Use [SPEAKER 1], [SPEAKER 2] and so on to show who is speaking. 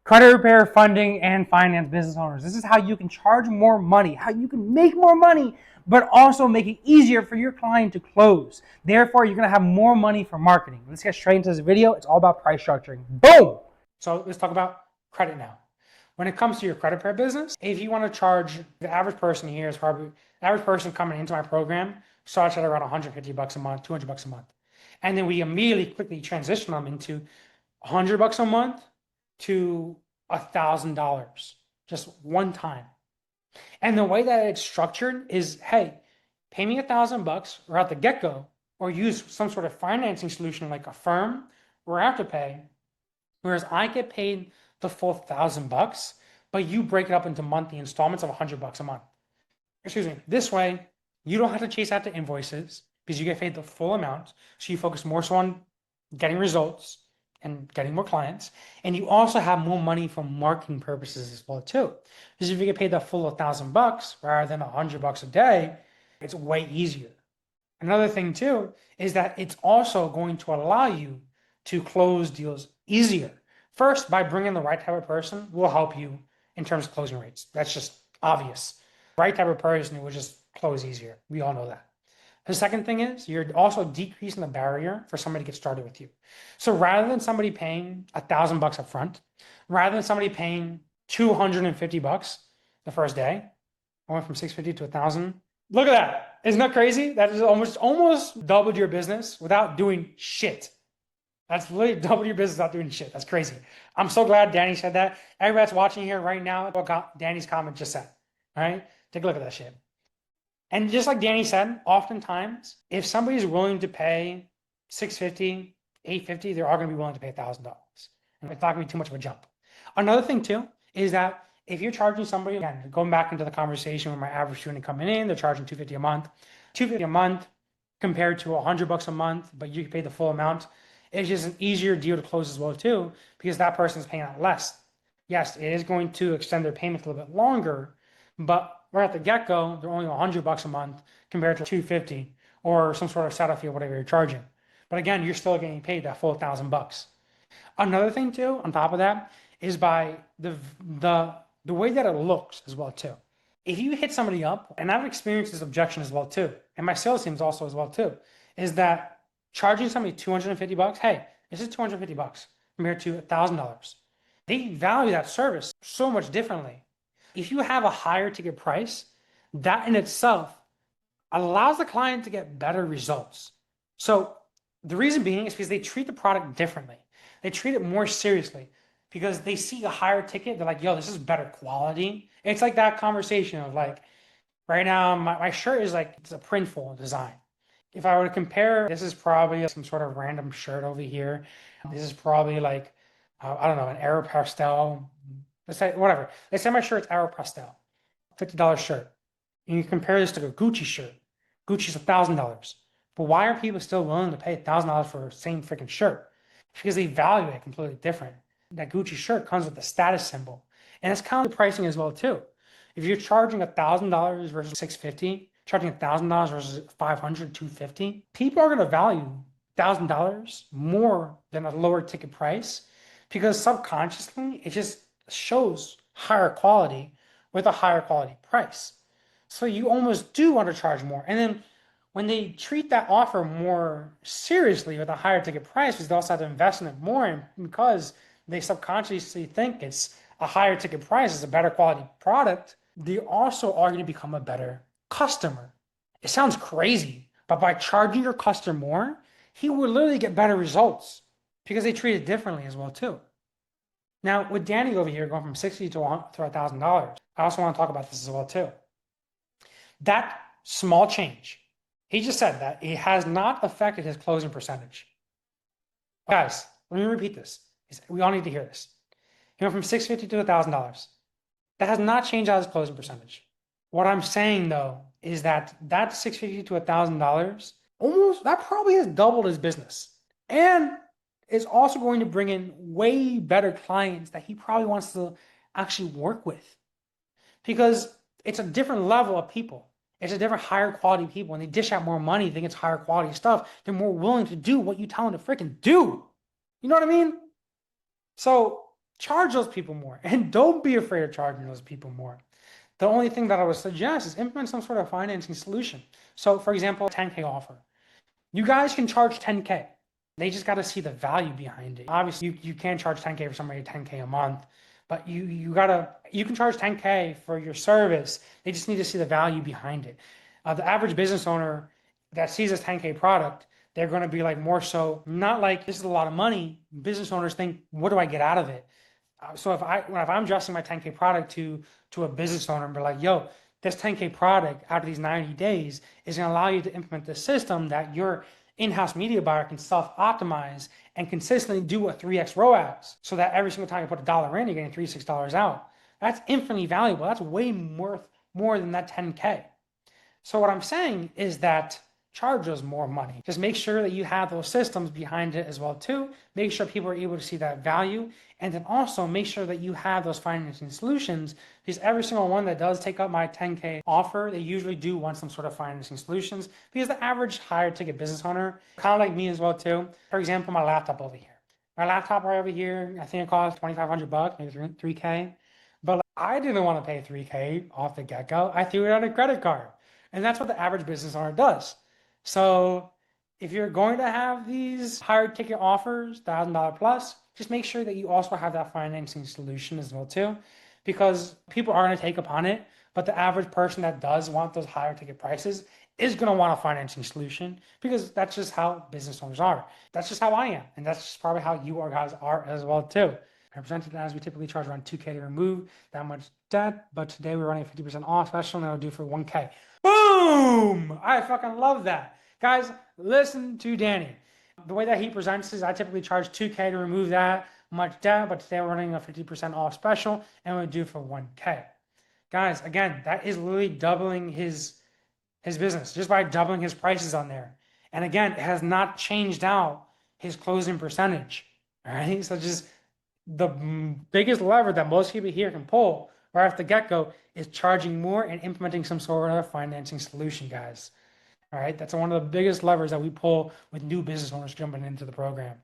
[SPEAKER 1] Credit repair, funding, and finance business owners. This is how you can charge more money, how you can make more money, but also make it easier for your client to close. Therefore, you're gonna have more money for marketing. Let's get straight into this video. It's all about price structuring. Boom! So let's talk about credit now. When it comes to your credit repair business, if you want to charge, the average person here is probably, the average person coming into my program starts at around 150 bucks a month, 200 bucks a month. And then we immediately quickly transition them into 100 bucks a month to $1,000 just one time. And the way that it's structured is, hey, pay me $1,000 right at the get-go, or use some sort of financing solution like a firm where I have to pay, whereas I get paid the full $1,000, but you break it up into monthly installments of 100 bucks a month. Excuse me. This way, you don't have to chase after invoices because you get paid the full amount. So you focus more so on getting results and getting more clients. And you also have more money for marketing purposes as well too. Because if you get paid the full $1,000 rather than 100 bucks a day, it's way easier. Another thing too is that it's also going to allow you to close deals easier. First, by bringing the right type of person will help you in terms of closing rates. That's just obvious. Right type of person will just close easier. We all know that. The second thing is you're also decreasing the barrier for somebody to get started with you. So rather than somebody paying $1,000 up front, rather than somebody paying 250 bucks the first day, I went from 650 to 1,000. Look at that. Isn't that crazy? That is almost doubled your business without doing shit. That's literally double your business without doing shit. That's crazy. I'm so glad Danny said that. Everybody that's watching here right now, what Danny's comment just said. All right? Take a look at that shit. And just like Danny said, oftentimes, if somebody's willing to pay $650, $850, they're all going to be willing to pay $1,000. And it's not going to be too much of a jump. Another thing too is that if you're charging somebody, again, going back into the conversation with my average student coming in, they're charging $250 a month. $250 a month compared to $100 a month, but you pay the full amount. It's just an easier deal to close as well too, because that person's paying out less. Yes, it is going to extend their payments a little bit longer, but right at the get-go, they're only $100 a month compared to $250 or some sort of setup fee or whatever you're charging. But again, you're still getting paid that full $1,000. Another thing too, on top of that, is by the way that it looks as well too. If you hit somebody up, and I've experienced this objection as well too, and my sales teams also as well too, is that charging somebody 250 bucks, hey, this is 250 bucks compared to $1,000. They value that service so much differently. If you have a higher ticket price, that in itself allows the client to get better results. So the reason being is because they treat the product differently. They treat it more seriously because they see a higher ticket. They're like, yo, this is better quality. It's like that conversation of like, right now, my shirt is like, it's a printful design. If I were to compare, this is probably some sort of random shirt over here. This is probably like, I don't know, an Aeropostale. Let's say, whatever. Let's say my shirt's Aeropostale, $50 shirt. And you compare this to a Gucci shirt. Gucci's $1,000. But why are people still willing to pay $1,000 for the same freaking shirt? Because they value it completely different. That Gucci shirt comes with a status symbol. And it's kind of the pricing as well too. If you're charging $1,000 versus $650, charging $1,000 versus $500, $250, people are going to value $1,000 more than a lower ticket price because subconsciously it just shows higher quality with a higher quality price. So you almost do want to charge more. And then when they treat that offer more seriously with a higher ticket price, because they also have to invest in it more, and because they subconsciously think it's a higher ticket price, it's a better quality product, they also are going to become a better customer. It sounds crazy, but by charging your customer more, he will literally get better results because they treat it differently as well too. Now, with Danny over here going from $60 to $1,000, I also want to talk about this as well too. That small change, he just said that it has not affected his closing percentage. Guys, let me repeat this. We all need to hear this. He went from $650 to $1,000. That has not changed his closing percentage. What I'm saying though is that $650 to $1,000 that probably has doubled his business, and is also going to bring in way better clients that he probably wants to actually work with, because it's a different level of people. It's a different higher quality people. When they dish out more money, think it's higher quality stuff, they're more willing to do what you tell them to freaking do. You know what I mean? So charge those people more. And don't be afraid of charging those people more. The only thing that I would suggest is implement some sort of financing solution. So, for example, 10K offer. You guys can charge 10K. They just got to see the value behind it. Obviously, you can't charge 10K for somebody 10K a month, but you can charge 10K for your service. They just need to see the value behind it. The average business owner that sees this 10K product, they're going to be like more so not like this is a lot of money. Business owners think, what do I get out of it? So if I'm adjusting my 10K product to a business owner and be like, yo, this 10K product out of these 90 days is going to allow you to implement the system that your in-house media buyer can self-optimize and consistently do a 3x ROAS, so that every single time you put $1 in, you're getting $3 out. That's infinitely valuable. That's way more than that 10K. So what I'm saying is that charge us more money. Just make sure that you have those systems behind it as well too. Make sure people are able to see that value, and then also make sure that you have those financing solutions, because every single one that does take up my 10K offer, they usually do want some sort of financing solutions, because the average higher ticket business owner, kind of like me as well too. For example, my laptop over here. My laptop right over here, I think it costs $2,500, maybe 3K. But I didn't want to pay 3K off the get-go. I threw it on a credit card. And that's what the average business owner does. So if you're going to have these higher ticket offers, $1,000 plus, just make sure that you also have that financing solution as well too, because people are going to take upon it. But the average person that does want those higher ticket prices is going to want a financing solution, because that's just how business owners are. That's just how I am. And that's just probably how you guys are as well too. Represented as we typically charge around 2K to remove that much debt, but today we're running a 50% off special, and it'll do for 1K. Boom! I fucking love that. Guys, listen to Danny. The way that he presents is I typically charge 2K to remove that much debt, but today we're running a 50% off special, and we'll do for 1K. Guys, again, that is literally doubling his business just by doubling his prices on there. And again, it has not changed out his closing percentage. All right, so just the biggest lever that most people here can pull right off the get-go is charging more and implementing some sort of financing solution, guys. All right, that's one of the biggest levers that we pull with new business owners jumping into the program.